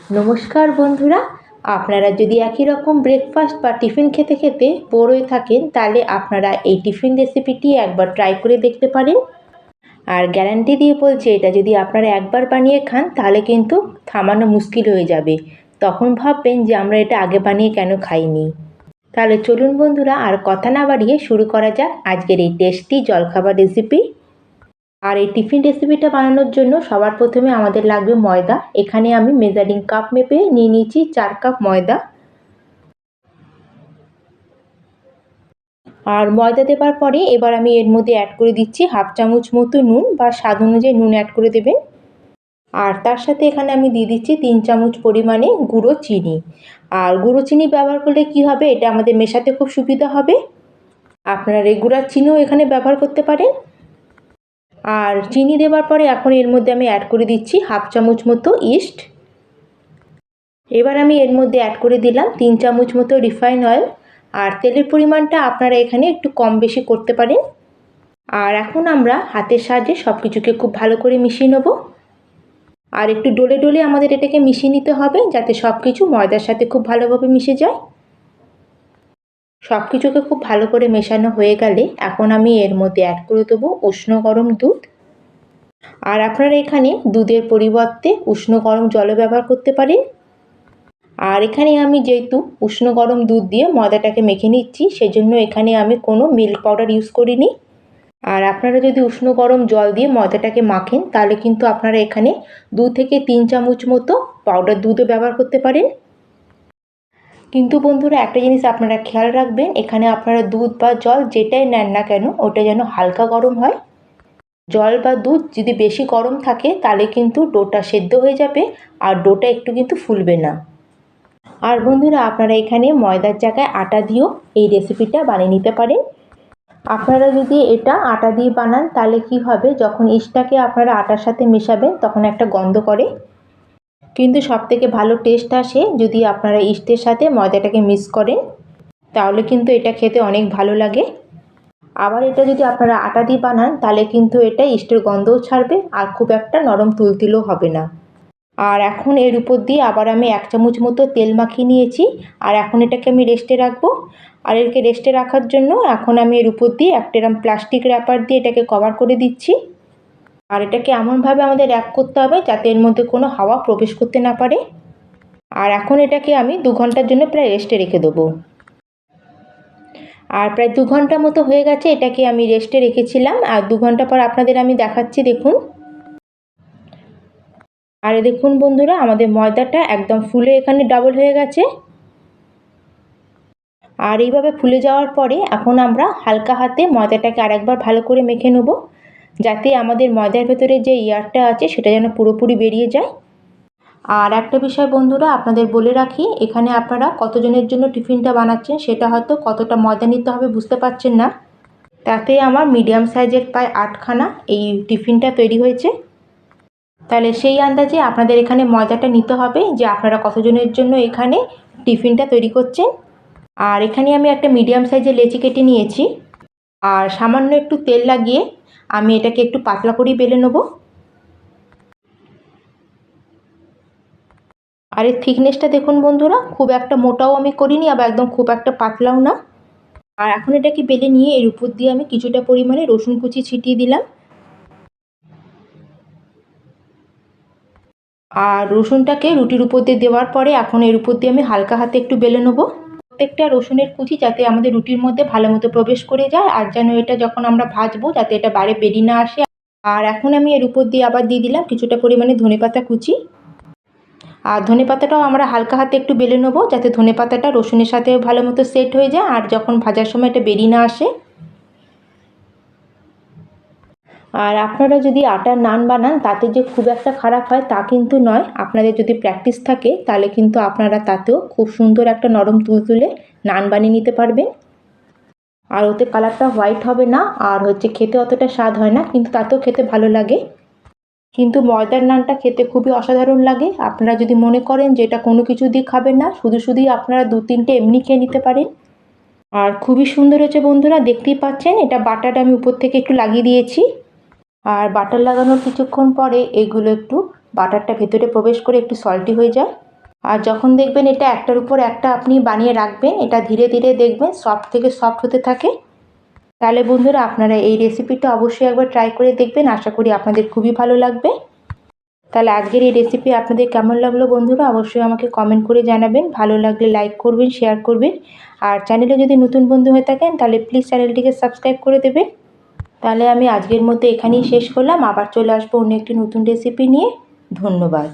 নমস্কার বন্ধুরা, আপনারা যদি একই রকম ব্রেকফাস্ট বা টিফিন খেতে খেতে বোর হয়ে থাকেন তাহলে আপনারা এই টিফিন রেসিপিটি একবার ট্রাই করে দেখতে পারেন। আর গ্যারান্টি দিয়ে বলছি, এটা যদি আপনারা একবার বানিয়ে খান তাহলে কিন্তু থামানো মুশকিল হয়ে যাবে। তখন ভাববেন যে আমরা এটা আগে বানিয়ে কেন খাইনি। তাহলে চলুন বন্ধুরা, আর কথা না বাড়িয়ে শুরু করা যাক আজকের এই টেস্টি জলখাবার রেসিপি। আর এই টিফিন রেসিপিটা বানানোর জন্য সবার প্রথমে আমাদের লাগবে ময়দা। এখানে আমি মেজারিং কাপ মেপে নিয়ে নিয়েছি 4 কাপ ময়দা। আর ময়দা দেবার পরে এবার আমি এর মধ্যে অ্যাড করে দিচ্ছি হাফ চামচ মতো নুন, বা স্বাদ অনুযায়ী নুন অ্যাড করে দেবেন। আর তার সাথে এখানে আমি দিয়ে দিচ্ছি 3 চামচ পরিমাণে গুঁড়ো চিনি। আর গুঁড়ো চিনি ব্যবহার করলে কি হবে, এটা আমাদের মেশাতে খুব সুবিধা হবে। আপনারা রেগুলার চিনিও এখানে ব্যবহার করতে পারেন। আর চিনি দেওয়ার পরে এখন এর মধ্যে আমি অ্যাড করে দিচ্ছি হাফ চামচ মতো ইস্ট। এবার আমি এর মধ্যে অ্যাড করে দিলাম 3 চামচ মতো রিফাইন অয়েল। আর তেলের পরিমাণটা আপনারা এখানে একটু কম বেশি করতে পারেন। আর এখন আমরা হাতের সাহায্যে সব কিছুকে খুব ভালো করে মিশিয়ে নেব। আর একটু ডলে ডলে আমাদের এটাকে মিশিয়ে নিতে হবে, যাতে সব কিছু ময়দার সাথে খুব ভালোভাবে মিশে যায়। সব কিছুকে খুব ভালো করে মেশানো হয়ে গেলে এখন আমি এর মধ্যে অ্যাড করে দেবো উষ্ণ গরম দুধ। আর আপনারা এখানে দুধের পরিবর্তে উষ্ণ গরম জলও ব্যবহার করতে পারেন। আর এখানে আমি যেহেতু উষ্ণ গরম দুধ দিয়ে ময়দাটাকে মেখে নিচ্ছি, সেজন্য এখানে আমি কোনো মিল্ক পাউডার ইউজ করিনি। আর আপনারা যদি উষ্ণ গরম জল দিয়ে ময়দাটাকে মাখেন তাহলে কিন্তু আপনারা এখানে 2 থেকে 3 চামচ মতো পাউডার দুধও ব্যবহার করতে পারেন। কিন্তু বন্ধুরা, একটা জিনিস আপনারা খেয়াল রাখবেন, এখানে আপনারা দুধ বা জল যেটাই নেন না কেন ওটা যেন হালকা গরম হয়। জল বা দুধ যদি বেশি গরম থাকে তাহলে কিন্তু ডোটা সেদ্ধ হয়ে যাবে আর ডোটা একটু কিন্তু ফুলবে না। আর বন্ধুরা, আপনারা এখানে ময়দার জায়গায় আটা দিয়েও এই রেসিপিটা বানিয়ে নিতে পারেন। আপনারা যদি এটা আটা দিয়ে বানান তাহলে কি হবে, যখন ইস্টটাকে আপনারা আটার সাথে মেশাবেন তখন একটা গন্ধ করে। কিন্তু সবথেকে ভালো টেস্ট আসে যদি আপনারা ইস্টের সাথে ময়দাটাকে মিক্স করেন, তাহলে কিন্তু এটা খেতে অনেক ভালো লাগে। আবার এটা যদি আপনারা আটা দিয়ে বানান তাহলে কিন্তু এটা ইস্টের গন্ধও ছাড়বে আর খুব একটা নরম তুলতুলেও হবে না। আর এখন এর উপর দিয়ে আবার আমি 1 চামচ মতো তেল মাখিয়ে নিয়েছি। আর এখন এটাকে আমি রেস্টে রাখবো। আর এটাকে রেস্টে রাখার জন্য এখন আমি এর উপর দিয়ে একটা এরকম প্লাস্টিক র্যাপার দিয়ে এটাকে কভার করে দিচ্ছি। আর এটাকে এমনভাবে আমাদের র্যাপ করতে হবে যাতে এর মধ্যে কোনো হাওয়া প্রবেশ করতে না পারে। আর এখন এটাকে আমি 2 ঘন্টার জন্য প্রায় রেস্টে রেখে দেবো। আর প্রায় 2 ঘন্টা মতো হয়ে গেছে এটাকে আমি রেস্টে রেখেছিলাম। আর 2 ঘন্টা পর আপনাদের আমি দেখাচ্ছি, দেখুন। আর দেখুন বন্ধুরা, আমাদের ময়দাটা একদম ফুলে এখানে ডাবল হয়ে গেছে। আর এইভাবে ফুলে যাওয়ার পরে এখন আমরা হালকা হাতে ময়দাটাকে আরেকবার ভালো করে মেখে নেব, যাতে আমাদের ময়দার ভেতরে যে ইয়ারটা আছে সেটা যেন পুরোপুরি বেরিয়ে যায়। আর একটা বিষয় বন্ধুরা আপনাদের বলে রাখি, এখানে আপনারা কতজনের জন্য টিফিনটা বানাচ্ছেন সেটা হয়তো কতটা ময়দা নিতে হবে বুঝতে পারছেন না। তাতে আমার মিডিয়াম সাইজের প্রায় 8খানা এই টিফিনটা তৈরি হয়েছে। তাহলে সেই আন্দাজে আপনাদের এখানে ময়দাটা নিতে হবে যে আপনারা কতজনের জন্য এখানে টিফিনটা তৈরি করছেন। আর এখানে আমি একটা মিডিয়াম সাইজের লেচি কেটে নিয়েছি। আর সামান্য একটু তেল লাগিয়ে আমি এটাকে একটু পাতলা করেই বেলে নেব। আর এর থিকনেসটা দেখুন বন্ধুরা, খুব একটা মোটাও আমি করিনি, আবার একদম খুব একটা পাতলাও না। আর এখন এটাকে বেলে নিয়ে এর উপর দিয়ে আমি কিছুটা পরিমাণে রসুন কুচি ছিটিয়ে দিলাম। আর রসুনটাকে রুটির উপর দিয়ে দেওয়ার পরে এখন এর উপর দিয়ে আমি হালকা হাতে একটু বেলে নেব। প্রত্যেকটা রসুনের কুচি যাতে আমাদের রুটির মধ্যে ভালো মতো প্রবেশ করে যায়, আর যেন এটা যখন আমরা ভাজবো যাতে এটা বাইরে বেরিয়ে না আসে। আর এখন আমি এর উপর দিয়ে আবার দিয়ে দিলাম কিছুটা পরিমাণে ধনেপাতা কুচি। আর ধনেপাতাটাও আমরা হালকা হাতে একটু বেলে নেবো যাতে ধনেপাতাটা রসুনের সাথে ভালো মতো সেট হয়ে যায় আর যখন ভাজার সময় এটা বেরিয়ে না আসে। আর আপনারা যদি আটার নান বানান তাতে যে খুব একটা খারাপ হয় তা কিন্তু নয়। আপনাদের যদি প্র্যাকটিস থাকে তাহলে কিন্তু আপনারা তাতেও খুব সুন্দর একটা নরম তুলতুলে নান বানিয়ে নিতে পারবেন। আর ওতে কালারটা হোয়াইট হবে না, আর খেতে অতটা স্বাদ হয় না, কিন্তু তাতেও খেতে ভালো লাগে। কিন্তু ময়দার নানটা খেতে খুবই অসাধারণ লাগে। আপনারা যদি মনে করেন যে এটা কোনো কিছু দিয়ে খাবেন না, শুধু শুধুই আপনারা 2-3টে এমনি খেয়ে নিতে পারেন। আর খুবই সুন্দর হয়েছে বন্ধুরা, দেখতেই পাচ্ছেন এটা বাটার আমি উপর থেকে একটু লাগিয়ে দিয়েছি। আর বাটার লাগানোর কিছুক্ষণ পরে এগুলো একটু বাটারটা ভেতরে প্রবেশ করে একটু সল্টি হয়ে যায়। আর যখন দেখবেন এটা একটার উপর একটা আপনি বানিয়ে রাখবেন, এটা ধীরে ধীরে দেখবেন সফট থেকে সফট হতে থাকে। তাহলে বন্ধুরা আপনারা এই রেসিপিটা অবশ্যই একবার ট্রাই করে দেখবেন, আশা করি আপনাদের খুবই ভালো লাগবে। তাহলে আজকের এই রেসিপি আপনাদের কেমন লাগলো বন্ধুরা অবশ্যই আমাকে কমেন্ট করে জানাবেন। ভালো লাগলে লাইক করবেন, শেয়ার করবেন, আর চ্যানেলে যদি নতুন বন্ধু হয়ে থাকেন তাহলে প্লিজ চ্যানেলটিকে সাবস্ক্রাইব করে দেবেন। তাহলে আমি আজকের মতো এখানেই শেষ করলাম, আবার চলে আসবো অন্য একটি নতুন রেসিপি নিয়ে। ধন্যবাদ।